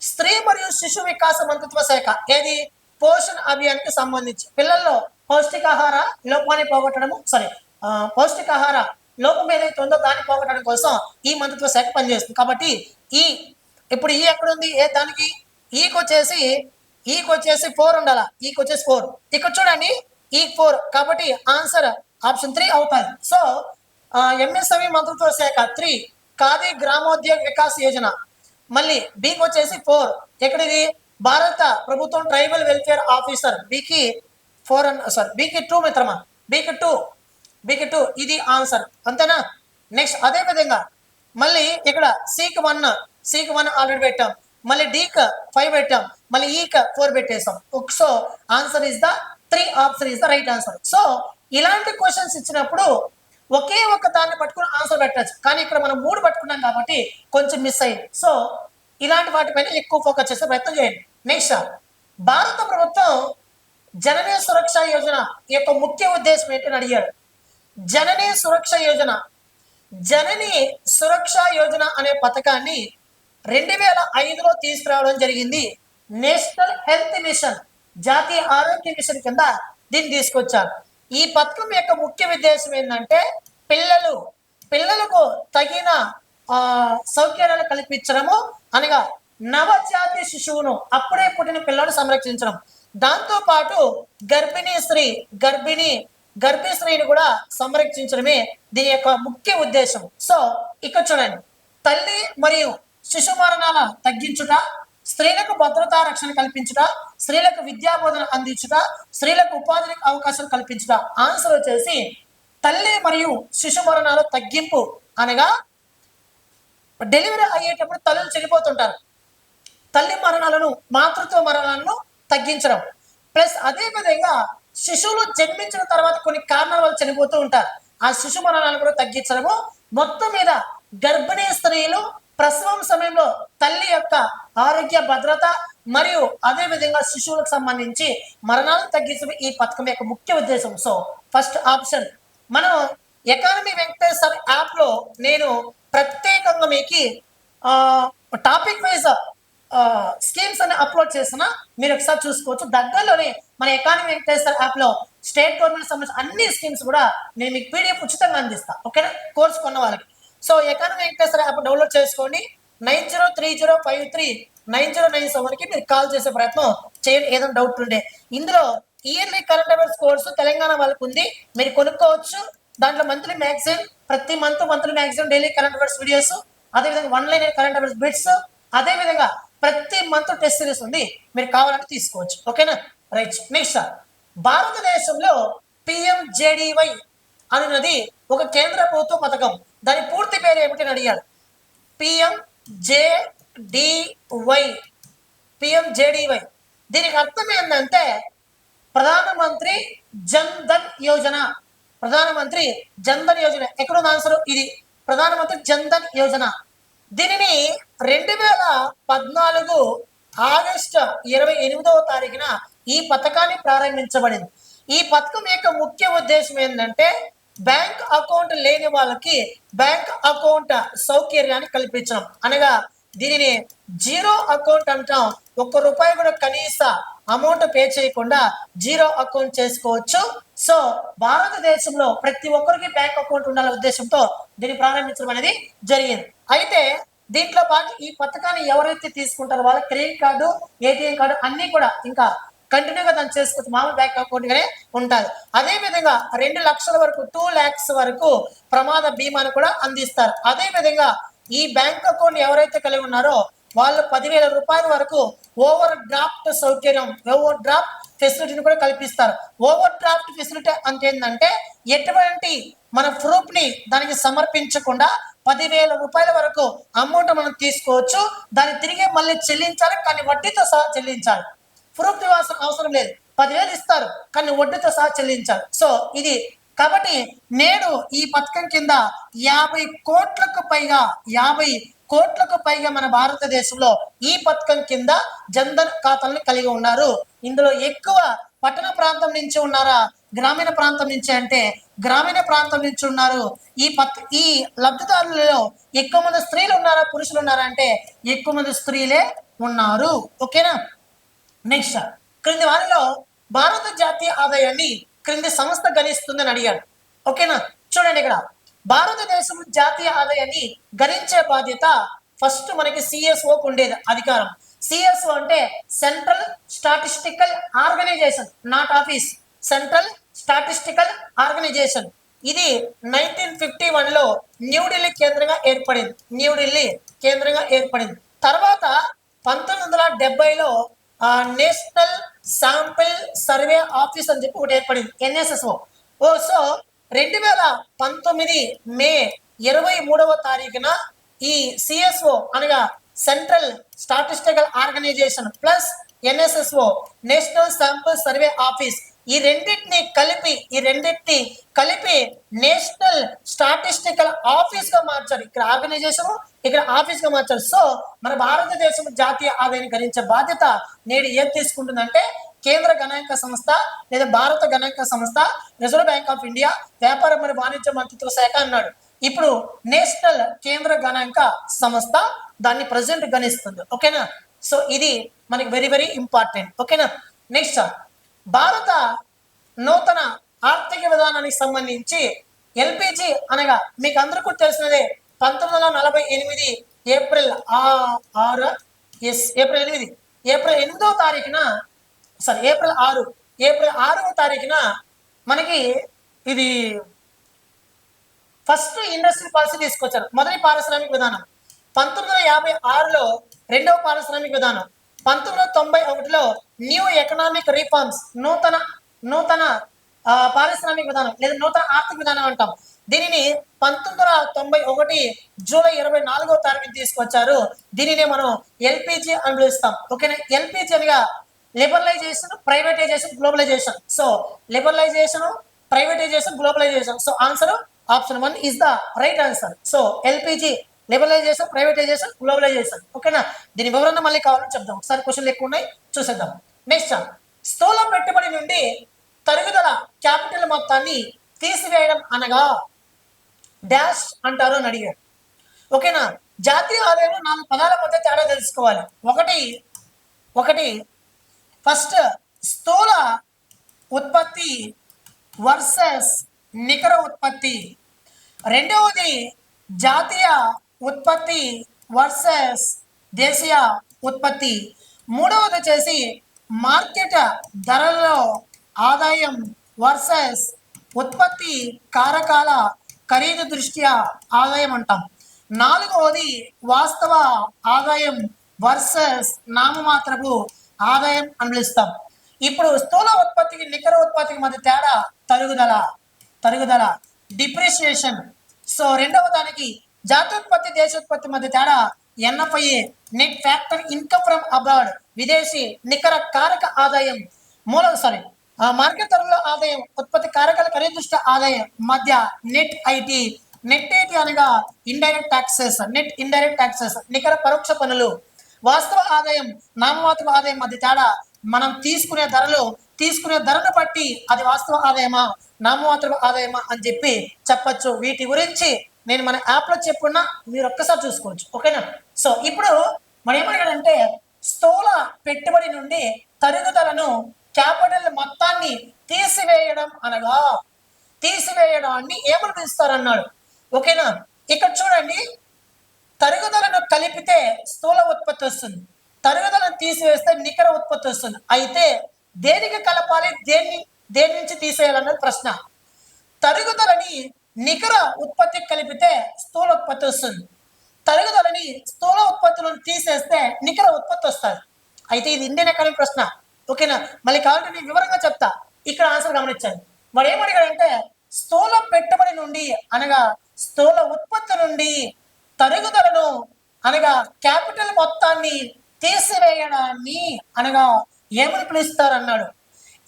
స్త్రీ మరియు శిశు వికాస మంత్రిత్వ శాఖ. ఏది? పోషణ్ అభియాన్కి సంబంధించి పిల్లల్లో పౌష్టికాహార లోపాన్ని పోగొట్టడము, పౌష్టికాహార లోపం ఏదైతే ఉందో దాన్ని పోగొట్టడం కోసం ఈ మంత్రిత్వ శాఖ పనిచేస్తుంది. కాబట్టి ఇప్పుడు ఈ ఎక్కడ ఉంది? దానికి ఈకి వచ్చేసి 4 ఉండాలా? ఈకి వచ్చేసి 4. ఇక్కడ చూడండి, ఈ 4. కాబట్టి ఆన్సర్ ఆప్షన్ 3 అవుతుంది. సో ఎంఎస్ఎంఈ మంత్రిత్వ శాఖ 3, ఖాదీ గ్రామోద్యోగ వికాస్ యోజన. మళ్ళీ బీకి వచ్చేసి 4. ఎక్కడిది? భారత ప్రభుత్వం ట్రైబల్ వెల్ఫేర్ ఆఫీసర్. బీకి 2 మిత్రమా, బీకి 2 ఇది ఆన్సర్. అంతేనా? నెక్స్ట్ అదే విధంగా మళ్ళీ ఇక్కడ సీక్ 1 ఆల్రెడీ పెట్టాం. మళ్ళీ డీక్ 5 పెట్టాం. మళ్ళీ ఈక్ 4 పెట్టేసాం. So answer is the 3 option is the right answer. So ఇలాంటి క్వశ్చన్స్ ఇచ్చినప్పుడు ఒకే ఒక దాన్ని పట్టుకుని ఆన్సర్ పెట్టచ్చు. కానీ ఇక్కడ మనం 3 పట్టుకున్నాం కాబట్టి కొంచెం మిస్ అయింది. సో ఇలాంటి వాటిపైన ఎక్కువ ఫోకస్ చేసే ప్రయత్నం చేయండి. నెక్స్ట్, భారత ప్రభుత్వం జననీ సురక్ష యోజన యొక్క ముఖ్య ఉద్దేశం ఏంటని అడిగాడు. జననీ సురక్ష యోజన అనే పథకాన్ని 2005లో తీసుకురావడం జరిగింది. నేషనల్ హెల్త్ మిషన్, జాతీయ ఆరోగ్య మిషన్ కింద దీన్ని తీసుకొచ్చారు. ఈ పథకం యొక్క ముఖ్య ఉద్దేశం ఏంటంటే పిల్లలకు తగిన సౌకర్యాలు కల్పించడము, అనగా నవజాతి శిశువును, అప్పుడే పుట్టిన పిల్లలను సంరక్షించడం. దాంతో పాటు గర్భిణీ స్త్రీని కూడా సంరక్షించడమే దీని యొక్క ముఖ్య ఉద్దేశం. సో ఇక్కడ చూడండి, తల్లి మరియు శిశు మరణాల తగ్గించుట, స్త్రీలకు భద్రతా రక్షణ కల్పించుట, స్త్రీలకు విద్యాబోధన అందించుట, స్త్రీలకు ఉపాధికి అవకాశాలు కల్పించుట. ఆన్సర్ వచ్చేసి తల్లి మరియు శిశు మరణాల తగ్గింపు. అనగా డెలివరీ అయ్యేటప్పుడు తల్లులు చనిపోతుంటారు. తల్లి మరణాలను, మాతృత్వ మరణాలను తగ్గించడం. ప్లస్ అదే విధంగా శిశువులు జన్మించిన తర్వాత కొన్ని కారణాల వల్ల చనిపోతూ ఉంటారు. ఆ శిశు మరణాలను కూడా తగ్గించడము, మొత్తం మీద గర్భిణీ స్త్రీలు ప్రసవం సమయంలో తల్లి యొక్క ఆరోగ్య భద్రత మరియు అదే విధంగా శిశువులకు సంబంధించి మరణాలను తగ్గించడం ఈ పథకం యొక్క ముఖ్య ఉద్దేశం. సో ఫస్ట్ ఆప్షన్ మనం ఎకానమీ వెంకటేశ్వర యాప్ లో నేను ప్రత్యేకంగా మీకు టాపిక్ వైజ్ స్కీమ్స్ అని అప్లోడ్ చేసిన మీరు ఒకసారి చూసుకోవచ్చు. దగ్గరలోనే మన ఎకానమీ వెంకటేశ్వర యాప్ లో స్టేట్ గవర్నమెంట్ సంబంధించిన అన్ని స్కీమ్స్ కూడా నేను మీకు పీడిఎఫ్ ఉచితంగా అందిస్తాను. ఓకేనా, కోర్స్ కొన్న వాళ్ళకి. So economy Venkateswara app download చేసుకోండి. 9030539097కి మీరు కాల్ చేసే ప్రయత్నం చేయండి ఏదైనా డౌట్ ఉంటే. ఇందులో yearly current affairs course Telangana వాళ్ళకు ఉంది, మీరు కొనుక్కోవచ్చు. దాంట్లో మంత్లీ మ్యాగజైన్, ప్రతి monthly magazine, daily current affairs videos, అదేవిధంగా 1 లైన్ కరెంట్ అఫైర్స్ బిట్స్, అదేవిధంగా ప్రతి మంత్ టెస్ట్ సిరీస్ ఉంది, మీరు కావాలంటే తీసుకోవచ్చు. ఓకేనా, రైట్. నెక్స్ట్, భారతదేశంలో పిఎంజేడివై అనున్నది ఒక కేంద్ర ప్రభుత్వ పథకం. దాని పూర్తి పేరు ఏమిటని అడిగాడు. పిఎంజేడివై దీనికి అర్థం ఏంటంటే ప్రధానమంత్రి జన్ ధన్ యోజన. ప్రధానమంత్రి జన్ ధన్ యోజన ఎక్కడుంది ఆన్సర్? ఇది ప్రధానమంత్రి జన్ ధన్ యోజన. దీనిని 2014 ఆగస్టు 28వ తారీఖున ఈ పథకాన్ని ప్రారంభించబడింది. ఈ పథకం యొక్క ముఖ్య ఉద్దేశం ఏంటంటే బ్యాంక్ అకౌంట్ లేని వాళ్ళకి బ్యాంక్ అకౌంట్ సౌకర్యాన్ని కల్పించడం. అనగా దీనిని జీరో అకౌంట్ అంటాం. ₹1 కూడా కనీస అమౌంట్ పే చేయకుండా జీరో అకౌంట్ చేసుకోవచ్చు. సో భారతదేశంలో ప్రతి ఒక్కరికి బ్యాంక్ అకౌంట్ ఉండాలనే ఉద్దేశంతో దీన్ని ప్రారంభించడం అనేది జరిగింది. అయితే దీంట్లో పాటు ఈ పథకాన్ని ఎవరైతే తీసుకుంటారో వాళ్ళ క్రెడిట్ కార్డు, ఏటీఎం కార్డు అన్ని కూడా ఇంకా కంటిన్యూగా దాన్ని చేసుకోవచ్చు. మామూలు బ్యాంక్ అకౌంట్ గానే ఉంటుంది. అదే విధంగా 2 లక్షల వరకు 2 lakhs వరకు ప్రమాద బీమాను కూడా అందిస్తారు. అదే విధంగా ఈ బ్యాంక్ అకౌంట్ ఎవరైతే కలిగి ఉన్నారో వాళ్ళు ₹10,000 వరకు ఓవర్ డ్రాఫ్ట్ సౌకర్యం, ఓవర్ డ్రాఫ్ట్ ఫెసిలిటీని కూడా కల్పిస్తారు. ఓవర్ డ్రాఫ్ట్ ఫెసిలిటీ అంటే ఏంటంటే ఎటువంటి మన ప్రూఫ్ ని దానికి సమర్పించకుండా ₹10,000 వరకు అమౌంట్ మనం తీసుకోవచ్చు. దాన్ని తిరిగి మళ్ళీ చెల్లించాలి, కానీ వడ్డీతో సహా చెల్లించాలి. ప్రూఫ్ అవసరం లేదు, 10,000 ఇస్తారు కానీ వడ్డీతో సహా చెల్లించాలి. సో ఇది కాబట్టి నేడు ఈ పథకం కింద 50 కోట్లకు పైగా మన భారతదేశంలో ఈ పథకం కింద జన్ధన్ ఖాతాలను కలిగి ఉన్నారు. ఇందులో ఎక్కువ పట్టణ ప్రాంతం నుంచి ఉన్నారా, గ్రామీణ ప్రాంతం నుంచి అంటే గ్రామీణ ప్రాంతం నుంచి ఉన్నారు. ఈ లబ్ధిదారులలో ఎక్కువ మంది స్త్రీలు ఉన్నారా, పురుషులు ఉన్నారా అంటే ఎక్కువ మంది స్త్రీలే ఉన్నారు. ఓకేనా. నెక్స్ట్, క్రింది వారిలో భారత జాతీయ ఆదాయాన్ని క్రింది సంస్థ గణిస్తుందని అడిగాడు. ఓకేనా, చూడండి ఇక్కడ భారతదేశం జాతీయ ఆదాయాన్ని గణించే బాధ్యత ఫస్ట్ మనకి సిఎస్ఓకు ఉండేది అధికారం. సిఎస్ఓ అంటే central statistical organisation, not office. Central statistical organisation ఇది 1951లో న్యూఢిల్లీ కేంద్రంగా ఏర్పడింది. తర్వాత 1970లో నేషనల్ శాంపిల్ సర్వే ఆఫీస్ అని చెప్పి ఒకటి ఏర్పడింది, ఎన్ఎస్ఎస్ఓ. సో 2019 మే 23వ తారీఖున ఈ సిఎస్ఓ అనగా central statistical organisation plus NSSO national sample survey office ఈ రెండింటిని కలిపి నేషనల్ స్టాటిస్టికల్ ఆఫీస్ గా మార్చారు. ఇక్కడ ఆర్గనైజేషన్, ఇక్కడ ఆఫీస్ గా మార్చారు. సో మన భారతదేశం జాతీయ ఆదాయాన్ని గణించే బాధ్యత నేడు ఏం తీసుకుంటుందంటే కేంద్ర గణాంక సంస్థ లేదా భారత గణాంక సంస్థ, రిజర్వ్ బ్యాంక్ ఆఫ్ ఇండియా, వ్యాపార మరియు వాణిజ్య మంత్రిత్వ శాఖ అన్నాడు. ఇప్పుడు నేషనల్ కేంద్ర గణాంక సంస్థ దాన్ని ప్రజెంట్ గణిస్తుంది. ఓకేనా. సో ఇది మనకి వెరీ వెరీ ఇంపార్టెంట్. ఓకేనా. నెక్స్ట్, భారత నూతన ఆర్థిక విధానానికి సంబంధించి ఎల్పిజి అనగా మీకు అందరికీ తెలిసినదే 1948 ఏప్రిల్ 8వ తారీఖున ఏప్రిల్ 6వ తారీఖున మనకి ఇది ఫస్ట్ ఇండస్ట్రియల్ పాలసీ తీసుకొచ్చారు. మొదటి పారిశ్రామిక విధానం 1956లో రెండవ పారిశ్రామిక విధానం, 1991లో న్యూ ఎకనామిక్ రిఫార్మ్స్ నూతన పారిశ్రామిక విధానం లేదా నూతన ఆర్థిక విధానం అంటాం. దీనిని 1991 జూలై 24వ తారీఖున తీసుకొచ్చారు. దీనినే మనం ఎల్పిజి అని పిలుస్తాం. ఓకేనా. ఎల్పిజి అనగా liberalisation, privatisation, globalisation. So liberalisation, privatisation, globalisation. So answer option 1 is the right answer. So LPG liberalisation, privatisation, globalisation. ఓకేనా? దీని వివరణ మళ్ళీ కావాలని చెప్దాం. ఒకసారి క్వశ్చన్లు ఎక్కువ ఉన్నాయి, చూసేద్దాం. నెక్స్ట్, స్థూల పెట్టుబడి నుండి తరుగుదల క్యాపిటల్ మొత్తాన్ని తీసివేయడం అనగా డాష్ అంటారు అని అడిగారు. ఓకేనా? జాతీయ ఆదాయంలో 4 పదాల మధ్య తేడా తెలుసుకోవాలి. ఒకటి ఫస్ట్ స్థూల ఉత్పత్తి వర్సెస్ నికర ఉత్పత్తి. రెండవది జాతీయ ఉత్పత్తి వర్సెస్ దేశీయ ఉత్పత్తి. మూడవది వచ్చేసి మార్కెట్ ధరలలో ఆదాయం వర్సెస్ ఉత్పత్తి కారకాల ఖరీదు దృష్ట్యా ఆదాయం అంటాం. నాలుగవది వాస్తవ ఆదాయం వర్సెస్ నామమాత్రపు ఆదాయం అని పిలుస్తాం. ఇప్పుడు స్థూల ఉత్పత్తికి నికర ఉత్పత్తికి మధ్య తేడా తరుగుదల డిప్రిసియేషన్. సో రెండవ దానికి జాతోత్పత్తి దేశోత్పత్తి మధ్య తేడా NFIA net factor income from abroad విదేశీ నికర కారక ఆదాయం. మార్కెట్ ధరలో ఆదాయం ఉత్పత్తి కారకాల ఖరీదు దృష్ట్యా ఆదాయం మధ్య నెట్ ఐటీ అనగా ఇండైరెక్ట్ ట్యాక్సెస్ నికర పరోక్ష పన్నులు. వాస్తవ ఆదాయం నామమాత్రపు ఆదాయం మధ్య తేడా మనం తీసుకునే ధరను బట్టి అది వాస్తవ ఆదాయమా నామమాత్రపు ఆదాయమా అని చెప్పి చెప్పచ్చు. వీటి గురించి నేను మన యాప్లో చెప్పున్నా, మీరు ఒక్కసారి చూసుకోవచ్చు. ఓకేనా? సో ఇప్పుడు మనం ఏమడిగాడంటే స్థూల పెట్టుబడి నుండి తరుగుదలను క్యాపిటల్ మొత్తాన్ని తీసివేయడాన్ని ఏమని పిలుస్తారన్నాడు. ఓకేనా? ఇక్కడ చూడండి, తరుగుదలను కలిపితే స్థూల ఉత్పత్తి వస్తుంది, తరుగుదలను తీసివేస్తే నికర ఉత్పత్తి వస్తుంది. అయితే దేనికి కలపాలి, దేని నుంచి తీసేయాలన్నది ప్రశ్న. తరుగుదలని నికర ఉత్పత్తికి కలిపితే స్థూల ఉత్పత్తి వస్తుంది, తరుగుదలని స్థూల ఉత్పత్తులను తీసేస్తే నికర ఉత్పత్తి వస్తుంది. అయితే ఇది ఇండియన్ ఎకానమీ ప్రశ్న. ఓకేనా? మళ్ళీ కావాలంటే నేను వివరంగా చెప్తా. ఇక్కడ ఆన్సర్ గమనించండి. వాడు ఏమడిగాడంటే స్థూల పెట్టుబడి నుండి అనగా స్థూల ఉత్పత్తి నుండి తరుగుదలను అనగా క్యాపిటల్ మొత్తాన్ని తీసివేయడాన్ని అనగా ఏమని పిలుస్తారు అన్నాడు.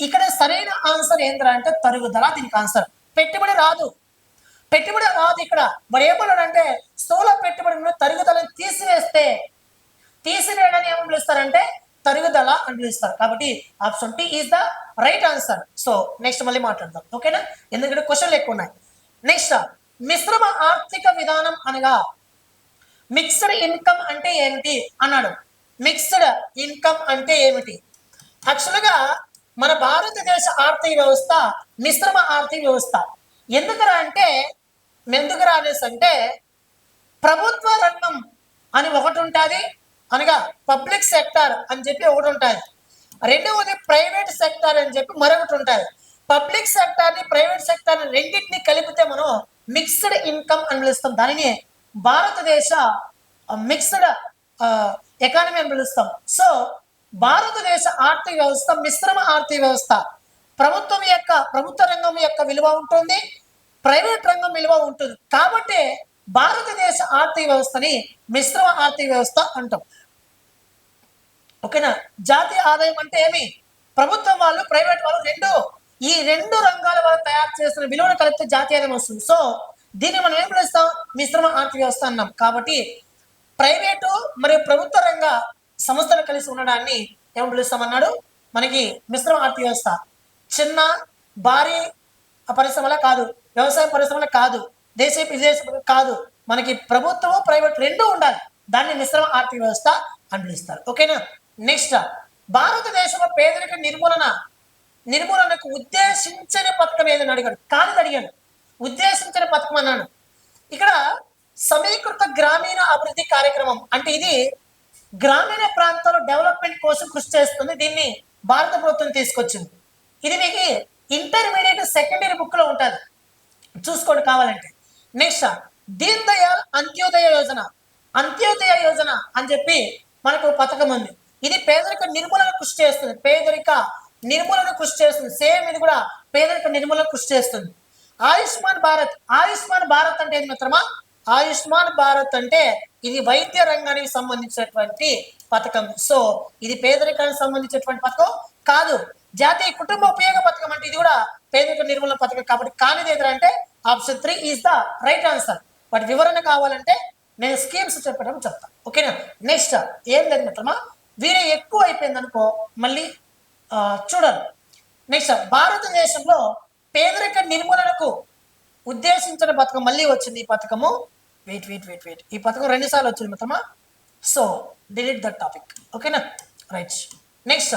ఇక్కడ సరైన ఆన్సర్ ఏంద్రా అంటే తరుగుదల. దీనికి ఆన్సర్ పెట్టుబడి రాదు ఇక్కడ. మరి ఏమన్నాడంటే స్థూల పెట్టుబడి నుండి తరుగుదలను తీసివేయడాన్ని ఏమని పిలుస్తారంటే తరుగుదల అని పిలుస్తారు. కాబట్టి option T is the right answer. So next మళ్ళీ మాట్లాడదాం. ఓకేనా? ఎందుకంటే క్వశ్చన్లు ఎక్కువ ఉన్నాయి. నెక్స్ట్, మిశ్రమ ఆర్థిక విధానం అనగా మిక్స్డ్ ఇన్కమ్ అంటే ఏమిటి అన్నాడు. మిక్స్డ్ ఇన్కమ్ అంటే ఏమిటి? యాక్చువల్గా మన భారతదేశ ఆర్థిక వ్యవస్థ మిశ్రమ ఆర్థిక వ్యవస్థ. ఎందుకురా అనేసి అంటే ప్రభుత్వ రంగం అని ఒకటి ఉంటుంది, అనగా పబ్లిక్ సెక్టార్ అని చెప్పి ఒకటి ఉంటుంది. రెండవది ప్రైవేట్ సెక్టార్ అని చెప్పి మరొకటి ఉంటుంది. పబ్లిక్ సెక్టార్ని ప్రైవేట్ సెక్టార్ని రెండింటిని కలిపితే మనం మిక్స్డ్ ఇన్కమ్ అని పిలుస్తాం. దానిని భారతదేశ మిక్స్డ్ ఎకానమీ అని పిలుస్తాం. సో భారతదేశ ఆర్థిక వ్యవస్థ మిశ్రమ ఆర్థిక వ్యవస్థ. ప్రభుత్వ రంగం యొక్క విలువ ఉంటుంది, ప్రైవేట్ రంగం విలువ ఉంటుంది. కాబట్టి భారతదేశ ఆర్థిక వ్యవస్థని మిశ్రమ ఆర్థిక వ్యవస్థ అంటాం. ఓకేనా? జాతీయ ఆదాయం అంటే ఏమి? ప్రభుత్వం వాళ్ళు ప్రైవేట్ వాళ్ళు ఈ రెండు రంగాల వాళ్ళు తయారు చేసిన విలువను కలిపితే జాతీయ ఆదాయం వస్తుంది. సో దీన్ని మనం ఏం పిలుస్తాం? మిశ్రమ ఆర్థిక వ్యవస్థ అన్నాం. కాబట్టి ప్రైవేటు మరియు ప్రభుత్వ రంగ సంస్థలు కలిసి ఉండడాన్ని ఏమని పిలుస్తామన్నాడు? మనకి మిశ్రమ ఆర్థిక వ్యవస్థ. చిన్న భారీ పరిశ్రమల కాదు, వ్యవసాయ పరిశ్రమల కాదు, దేశీయ విదేశీ కాదు, మనకి ప్రభుత్వం ప్రైవేట్ రెండూ ఉండాలి. దాన్ని మిశ్రమ ఆర్థిక వ్యవస్థ అని పిలుస్తారు. ఓకేనా? నెక్స్ట్, భారతదేశంలో పేదరిక నిర్మూలనకు ఉద్దేశించని పథకం ఏదని అడిగాడు. కాదు అడిగాడు, ఉద్దేశించని పథకం అన్నాడు. ఇక్కడ సమీకృత గ్రామీణ అభివృద్ధి కార్యక్రమం అంటే ఇది గ్రామీణ ప్రాంతాల్లో డెవలప్మెంట్ కోసం కృషి చేస్తుంది. దీన్ని భారత ప్రభుత్వం తీసుకొచ్చింది. ఇది మీకు ఇంటర్మీడియట్ సెకండరీ బుక్ లో ఉంటుంది, చూసుకోండి కావాలంటే. నెక్స్ట్, దీన్ దయాళ్ అంత్యోదయ యోజన అని చెప్పి మనకు పథకం ఉంది. ఇది పేదరిక నిర్మూలన కృషి చేస్తుంది. సేమ్ ఇది కూడా పేదరిక నిర్మూలన కృషి చేస్తుంది. ఆయుష్మాన్ భారత్ అంటే ఏది మిత్రమా? ఆయుష్మాన్ భారత్ అంటే ఇది వైద్య రంగానికి సంబంధించినటువంటి పథకం. సో ఇది పేదరికానికి సంబంధించినటువంటి పథకం కాదు. జాతీయ కుటుంబ ఉపయోగ పథకం అంటే ఇది కూడా పేదరిక నిర్మూలన పథకం కాబట్టి కానిది ఏదంటే option 3 is the right answer. But వివరణ కావాలంటే నేను స్కీమ్స్ చెప్పడం చెప్తాను. ఓకేనా. నెక్స్ట్ ఏం లేదు మిత్రమా, వీరే ఎక్కువ అయిపోయింది అనుకో మళ్ళీ చూడాలి. నెక్స్ట్ భారతదేశంలో పేదరిక నిర్మూలనకు ఉద్దేశించిన పథకం మళ్ళీ వచ్చింది. ఈ పథకము వెయిట్ ఈ పథకం 2 సార్లు వచ్చింది మిత్రమా. So delete that topic. ఓకేనా. రైట్. నెక్స్ట్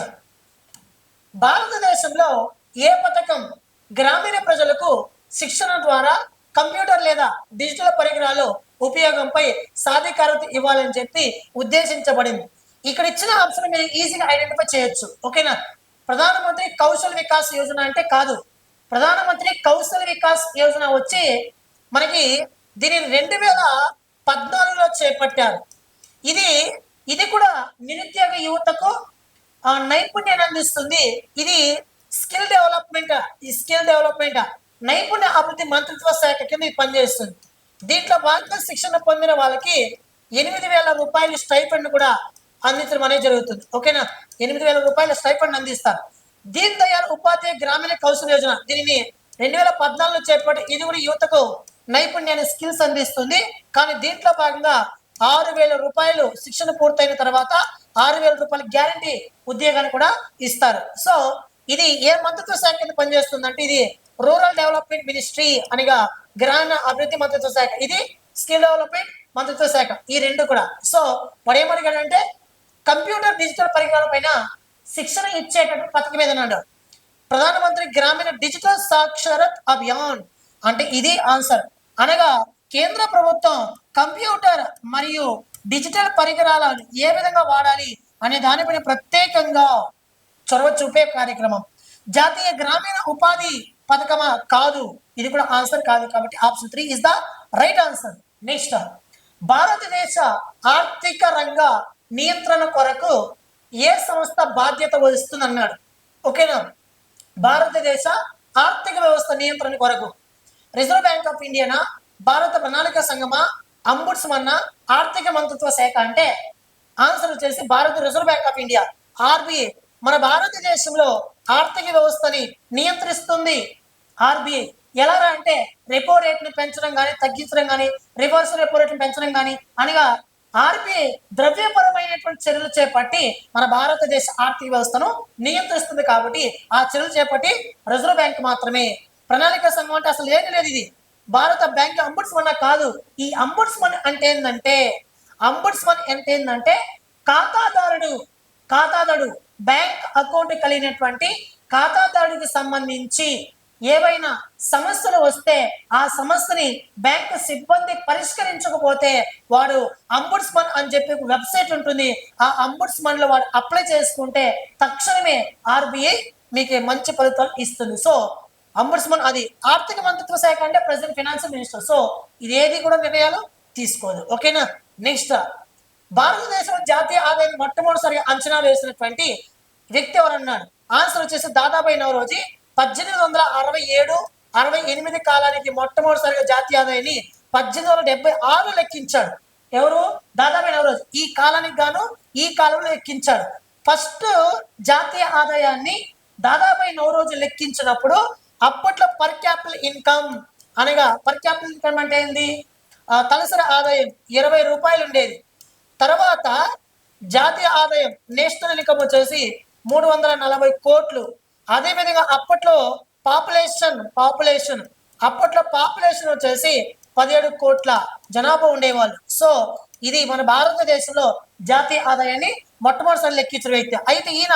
భారతదేశంలో ఏ పథకం గ్రామీణ ప్రజలకు శిక్షణ ద్వారా కంప్యూటర్ లేదా డిజిటల్ పరికరాలు ఉపయోగంపై సాధికారత ఇవ్వాలని చెప్పి ఉద్దేశించబడింది? ఇక్కడ ఇచ్చిన ఆప్షన్ మీరు ఈజీగా ఐడెంటిఫై చేయొచ్చు. ఓకేనా. ప్రధానమంత్రి కౌశల్ వికాస్ యోజన అంటే కాదు. ప్రధానమంత్రి కౌశల్ వికాస్ యోజన వచ్చి మనకి దీనిని 2014లో చేపట్టారు. ఇది కూడా నిరుద్యోగ యువతకు నైపుణ్యాన్ని అందిస్తుంది. ఇది స్కిల్ డెవలప్మెంట్ నైపుణ్య అభివృద్ధి మంత్రిత్వ శాఖ కింద పనిచేస్తుంది. దీంట్లో భాగంగా శిక్షణ పొందిన వాళ్ళకి 8,000 రూపాయలు స్టైఫండ్ కూడా అందించడం అనేది జరుగుతుంది. ఓకేనా. 8,000 రూపాయల స్టైఫండ్ అందిస్తారు. దీన్ దయాళ్ ఉపాధ్యాయ గ్రామీణ కౌశల్ యోజన దీనిని 2014లో చేపట్టి ఇది కూడా యువతకు నైపుణ్యాన్ని స్కిల్స్ అందిస్తుంది. కానీ దీంట్లో భాగంగా 6,000 రూపాయలు శిక్షణ పూర్తయిన తర్వాత 6,000 రూపాయల గ్యారంటీ ఉద్యోగాన్ని కూడా ఇస్తారు. సో ఇది ఏ మంత్రిత్వ శాఖ కింద పనిచేస్తుంది అంటే ఇది రూరల్ డెవలప్మెంట్ మినిస్ట్రీ అనగా గ్రామీణ అభివృద్ధి మంత్రిత్వ శాఖ, ఇది స్కిల్ డెవలప్మెంట్ మంత్రిత్వ శాఖ, ఈ రెండు కూడా. సో వాడు ఏమడిగాడంటే కంప్యూటర్ డిజిటల్ పరికరాల పైన శిక్షణ ఇచ్చేటటువంటి పథకం ఏదన్నాడు. ప్రధానమంత్రి గ్రామీణ డిజిటల్ సాక్షరత్ అభియాన్ అంటే ఇది ఆన్సర్. అనగా కేంద్ర ప్రభుత్వం కంప్యూటర్ మరియు డిజిటల్ పరికరాలను ఏ విధంగా వాడాలి అనే దానిపైన ప్రత్యేకంగా చొరవ చూపే కార్యక్రమం. జాతీయ గ్రామీణ ఉపాధి పథకమా? కాదు. ఇది కూడా ఆన్సర్ కాదు. కాబట్టి option 3 is the right answer. Next భారతదేశ ఆర్థిక రంగ నియంత్రణ కొరకు ఏ సంస్థ బాధ్యత వహిస్తుంది అన్నాడు. ఓకేనా. భారతదేశ ఆర్థిక వ్యవస్థ నియంత్రణ కొరకు రిజర్వ్ బ్యాంక్ ఆఫ్ ఇండియానా, భారత ప్రణాళిక సంఘమా, అంబుడ్స్మన్నా, ఆర్థిక మంత్రిత్వ శాఖ అంటే ఆన్సర్ వచ్చేసి భారత reserve bank of India RBI. మన భారతదేశంలో ఆర్థిక వ్యవస్థని నియంత్రిస్తుంది ఆర్బిఐ. ఎలా అంటే రెపో రేట్ని పెంచడం కానీ తగ్గించడం కానీ రివర్స్ రెపో రేట్ని పెంచడం కానీ అనగా ఆర్బిఐ ద్రవ్యపరమైనటువంటి చర్యలు చేపట్టి మన భారతదేశ ఆర్థిక వ్యవస్థను నియంత్రిస్తుంది. కాబట్టి ఆ చర్యలు చేపట్టి రిజర్వ్ బ్యాంక్ మాత్రమే. ప్రణాళిక సంఘం అంటే అసలు ఏమీ లేదు. ఇది భారత బ్యాంక్ అంబుడ్స్మన్ కాదు. ఈ అంబుడ్స్మన్ అంటే ఏంటంటే ఖాతాదారుడు బ్యాంక్ అకౌంట్ కలిగినటువంటి ఖాతాదారుడికి సంబంధించి ఏవైనా సమస్యలు వస్తే ఆ సమస్యని బ్యాంకు సిబ్బంది పరిష్కరించకపోతే వాడు అంబుడ్స్మన్ అని చెప్పి వెబ్సైట్ ఉంటుంది. ఆ అంబుడ్స్మన్ లో వాడు అప్లై చేసుకుంటే తక్షణమే ఆర్బిఐ మీకు మంచి ఫలితాలు ఇస్తుంది. సో అంబుడ్స్మన్ అది. ఆర్థిక మంత్రిత్వ శాఖ అంటే ప్రెసిడెంట్ ఫైనాన్షియల్ మినిస్టర్. సో ఇది ఏది కూడా నిర్ణయాలు తీసుకోదు. ఓకేనా. నెక్స్ట్ భారతదేశంలో జాతీయ ఆదాయాన్ని మొట్టమొదటిసారిగా అంచనా వేసినటువంటి వ్యక్తి ఎవరన్నాడు. ఆన్సర్ వచ్చేసి దాదాబాయి నౌరోజీ. 1867-68 కాలానికి మొట్టమొదటిసారిగా జాతీయ ఆదాయాన్ని 1876 లెక్కించాడు. ఎవరు? దాదాబాయి నౌరోజీ. ఈ కాలానికి గాను ఈ కాలంలో లెక్కించాడు. ఫస్ట్ జాతీయ ఆదాయాన్ని దాదాబాయి నౌరోజీ లెక్కించినప్పుడు అప్పట్లో పర్ క్యాపిటల్ ఇన్కమ్ అనగా పర్ క్యాపిటల్ ఇన్కమ్ అంటే ఏంది? తలసరి ఆదాయం 20 రూపాయలు ఉండేది. తర్వాత జాతీయ ఆదాయం నేషనల్ ఇన్కమ్ వచ్చేసి 340 కోట్లు. అదేవిధంగా అప్పట్లో పాపులేషన్ వచ్చేసి 17 కోట్ల జనాభా ఉండేవాళ్ళు. సో ఇది మన భారతదేశంలో జాతీయ ఆదాయాన్ని మొట్టమొదటిసారి లెక్కించిన వ్యక్తి. అయితే ఈయన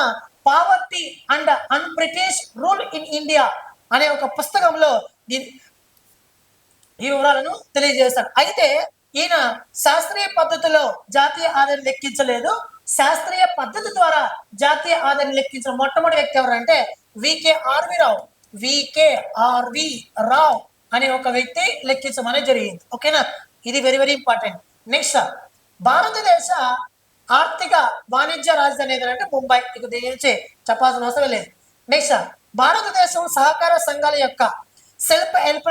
poverty and an British rule in India అనే ఒక పుస్తకంలో ఈ వివరాలను తెలియజేశారు. అయితే ఈయన శాస్త్రీయ పద్ధతిలో జాతీయ ఆదాయం లెక్కించలేదు. శాస్త్రీయ పద్ధతి ద్వారా జాతీయ ఆదాయం లెక్కించిన మొట్టమొదటి వ్యక్తి ఎవరంటే వికేఆర్వి రావ్ అనే ఒక వ్యక్తి లెక్కించమనే జరిగింది. ఓకేనా. ఇది వెరీ వెరీ ఇంపార్టెంట్. నెక్స్ట్ భారతదేశ ఆర్థిక వాణిజ్య రాజధాని ఏదంటే ముంబై. ఇక దీని నుంచి చెప్పాల్సిన అవసరం లేదు. నెక్స్ట్ భారతదేశం సహకార సంఘాల యొక్క సెల్ఫ్ హెల్ప్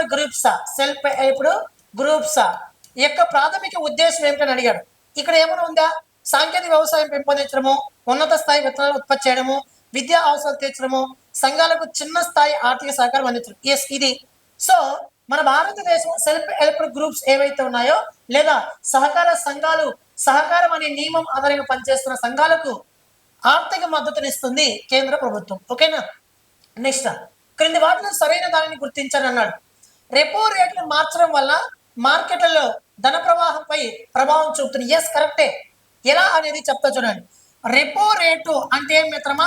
గ్రూప్స్ యొక్క ప్రాథమిక ఉద్దేశం ఏమిటని అడిగాడు. ఇక్కడ ఏమైనా ఉందా? సాంకేతిక వ్యవసాయం పెంపొందించడము, ఉన్నత స్థాయి విత్తనాలు ఉత్పత్తి చేయడము, విద్యా అవసరాలు తీర్చడము, సంఘాలకు చిన్న స్థాయి ఆర్థిక సహకారం అందించడం. ఎస్ ఇది. సో మన భారతదేశం సెల్ఫ్ హెల్ప్ గ్రూప్స్ ఏవైతే ఉన్నాయో లేదా సహకార సంఘాలు, సహకారం అనే నియమం ఆధారంగా పనిచేస్తున్న సంఘాలకు ఆర్థిక మద్దతునిస్తుంది కేంద్ర ప్రభుత్వం. ఓకేనా. నెక్స్ట్, క్రింది వాటిలో సరైన దానిని గుర్తించని అన్నాడు. రెపో రేట్ను మార్చడం వల్ల మార్కెట్లలో ధన ప్రవాహంపై ప్రభావం చూపుతుంది. ఎస్ కరెక్టే. ఎలా అనేది చెప్తా చూడండి. రెపో రేటు అంటే ఏం మిత్రమా?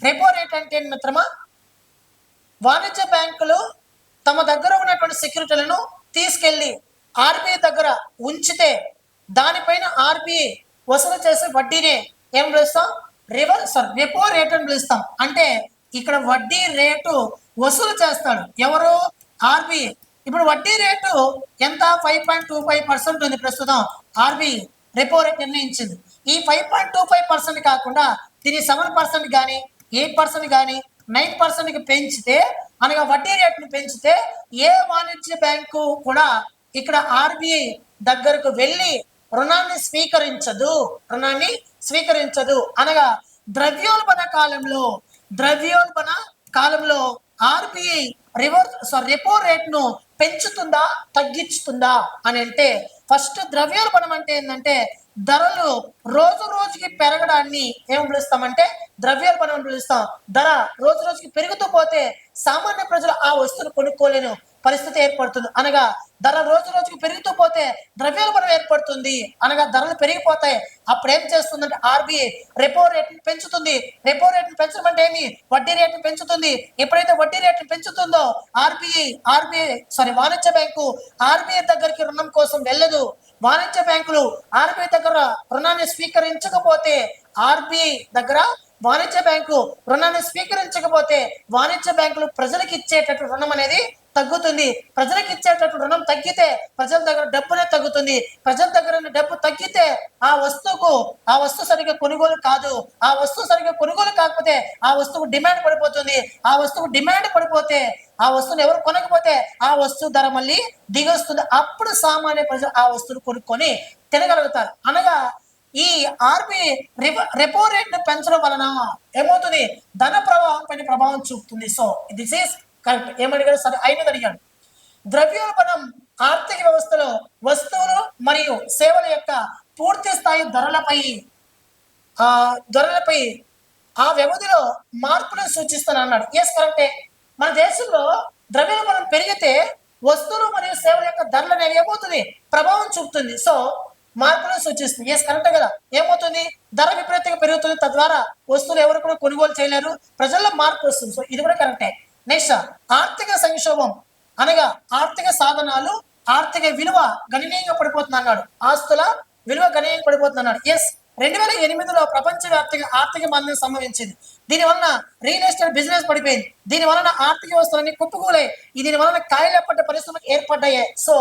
రెపో రేట్ అంటే ఏం మిత్రమా? వాణిజ్య బ్యాంకులు తమ దగ్గర ఉన్నటువంటి సెక్యూరిటీలను తీసుకెళ్లి ఆర్బీఐ దగ్గర ఉంచితే దానిపైన ఆర్బీఐ వసూలు చేసే వడ్డీనే ఏం పిలుస్తాం? రెపో రేట్ అని పిలుస్తాం. అంటే ఇక్కడ వడ్డీ రేటు వసూలు చేస్తాడు ఎవరు? ఆర్బీఐ. ఇప్పుడు వడ్డీ రేటు ఎంత? 5.25% ఉంది ప్రస్తుతం. ఆర్బీఐ రెపో రేట్ నిర్ణయించింది. ఈ 5.25% కాకుండా దీన్ని 7% కానీ 8% కానీ 9%కి పెంచితే, అనగా వడ్డీ రేటును పెంచితే ఏ వాణిజ్య బ్యాంకు కూడా ఇక్కడ ఆర్బీఐ దగ్గరకు వెళ్ళి రుణాన్ని స్వీకరించదు. అనగా ద్రవ్యోల్బణ కాలంలో ఆర్బీఐ రెపో రేట్ను పెంచుతుందా తగ్గించుతుందా అని అంటే, ఫస్ట్ ద్రవ్యోల్బణం అంటే ఏంటంటే ధరలు రోజు రోజుకి పెరగడాన్ని ఏం పిలుస్తామంటే ద్రవ్యోల్బణం అని పిలుస్తాం. ధర రోజు రోజుకి పెరుగుతూ పోతే సామాన్య ప్రజలు ఆ వస్తువును కొనుక్కోలేని పరిస్థితి ఏర్పడుతుంది. అనగా ధర రోజు రోజుకి పెరుగుతూ పోతే ద్రవ్యోల్బణం ఏర్పడుతుంది. అనగా ధరలు పెరిగిపోతాయి. అప్పుడు ఏం చేస్తుందంటే ఆర్బీఐ రెపో రేట్ని పెంచుతుంది. రెపో రేట్ని పెంచడం అంటే ఏమి? వడ్డీ రేట్ని పెంచుతుంది. ఎప్పుడైతే వడ్డీ రేట్ని పెంచుతుందో వాణిజ్య బ్యాంకు ఆర్బీఐ దగ్గరికి రుణం కోసం వెళ్ళదు. వాణిజ్య బ్యాంకులు ఆర్బీఐ దగ్గర రుణాన్ని స్వీకరించకపోతే వాణిజ్య బ్యాంకులు ప్రజలకు ఇచ్చేటట్టు రుణం అనేది తగ్గుతుంది. ప్రజలకు ఇచ్చేటట్టు రుణం తగ్గితే ప్రజల దగ్గర డబ్బునే తగ్గుతుంది. ప్రజల దగ్గర డబ్బు తగ్గితే ఆ వస్తువు సరిగ్గా కొనుగోలు కాదు. ఆ వస్తువు సరిగ్గా కొనుగోలు కాకపోతే ఆ వస్తువు డిమాండ్ పడిపోతుంది. ఆ వస్తువు డిమాండ్ పడిపోతే ఆ వస్తువుని ఎవరు కొనకపోతే ఆ వస్తువు ధర మళ్ళీ దిగొస్తుంది. అప్పుడు సామాన్య ప్రజలు ఆ వస్తువును కొనుక్కొని తినగలుగుతారు. అనగా ఈ ఆర్బీఐ రెపో రేట్ ను పెంచడం వలన ఏమవుతుంది? ధన ప్రవాహం పైన ప్రభావం చూపుతుంది. So this is correct. ఏమడిగాడు? సరే అయినది అడిగాడు. ద్రవ్యోల్బణం ఆర్థిక వ్యవస్థలో వస్తువులు మరియు సేవల యొక్క పూర్తి స్థాయి ధరలపై ఆ వ్యవధిలో మార్పులను సూచిస్తాను అన్నాడు. ఎస్ కరెక్టే. మన దేశంలో ద్రవ్యోల్బణం పెరిగితే వస్తువులు మరియు సేవల యొక్క ధరలు అనేవి ఏమవుతుంది? ప్రభావం చూపుతుంది. సో మార్పులను సూచిస్తుంది. ఎస్ కరెక్టే కదా. ఏమవుతుంది? ధర విపరీతంగా పెరుగుతుంది. తద్వారా వస్తువులు ఎవరు కూడా కొనుగోలు చేయలేరు. ప్రజల్లో మార్పు వస్తుంది. సో ఇది కూడా కరెక్టే. నెక్స్ట్, ఆర్థిక సంక్షోభం అనగా ఆర్థిక సాధనాలు ఆర్థిక విలువ గణనీయంగా పడిపోతుంది అన్నాడు. ఆస్తుల విలువ గణనీయంగా పడిపోతుంది అన్నాడు. ఎస్ 2008లో ప్రపంచవ్యాప్తంగా ఆర్థిక మందం సంభవించింది. దీనివలన రియల్ ఎస్టేట్ బిజినెస్ పడిపోయింది. దీని వలన ఆర్థిక వ్యవస్థలన్నీ కుప్పకూలాయి. దీని వలన కాయలపడ్డ పరిశ్రమలు ఏర్పడ్డాయి. సో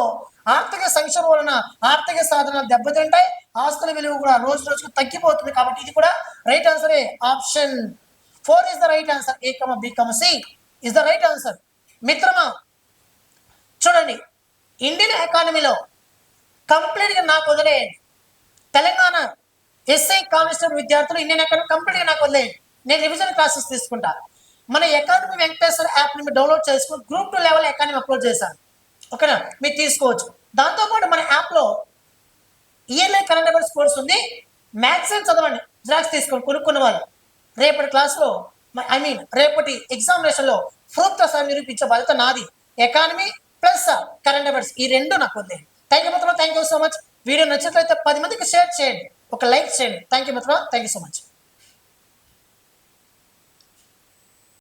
ఆర్థిక సంక్షోభం వలన ఆర్థిక సాధనాలు దెబ్బతింటాయి. ఆస్తుల విలువ కూడా రోజు రోజుకు తగ్గిపోతుంది. కాబట్టి ఇది కూడా right answer. Option 4 is the right answer. A, B, C is the right answer. మిత్రమా చూడండి, ఇండియన్ ఎకానమీలో కంప్లీట్గా నాకు వదిలేయండి. తెలంగాణ ఎస్ఐ కానిస్టేబుల్ విద్యార్థులు ఇండియన్ ఎకానమీ కంప్లీట్గా నాకు వదిలేయండి. నేను రివిజన్ క్లాసెస్ తీసుకుంటా. మన ఎకానమీ వెంకటేశ్వర యాప్ని మీరు డౌన్లోడ్ చేసుకుని గ్రూప్ 2 లెవెల్ ఎకానమీ అప్లోడ్ చేశాను. ఓకేనా, మీరు తీసుకోవచ్చు. దాంతోపాటు మన యాప్లో ఇయర్లీ కరెంట్ అఫైర్స్ కోర్స్ ఉంది. మ్యాథ్స్ చదవండి, జిరాక్స్ తీసుకొని కొనుక్కున్న వాళ్ళు రేపటి క్లాస్లో రేపటి ఎగ్జామినేషన్లో ప్రూఫ్తో సహా నిరూపించే బాధ్యత నాది. ఎకానమీ ప్లస్ కరెంట్ అఫైర్స్ ఈ రెండు నాకు వదిలేయండి. థ్యాంక్ యూ మిత్రులు. Thank you so much. Video నచ్చినట్లయితే 10 మందికి షేర్ చేయండి, ఒక లైక్ చేయండి. థ్యాంక్ యూ మిత్రులు. Thank you so much.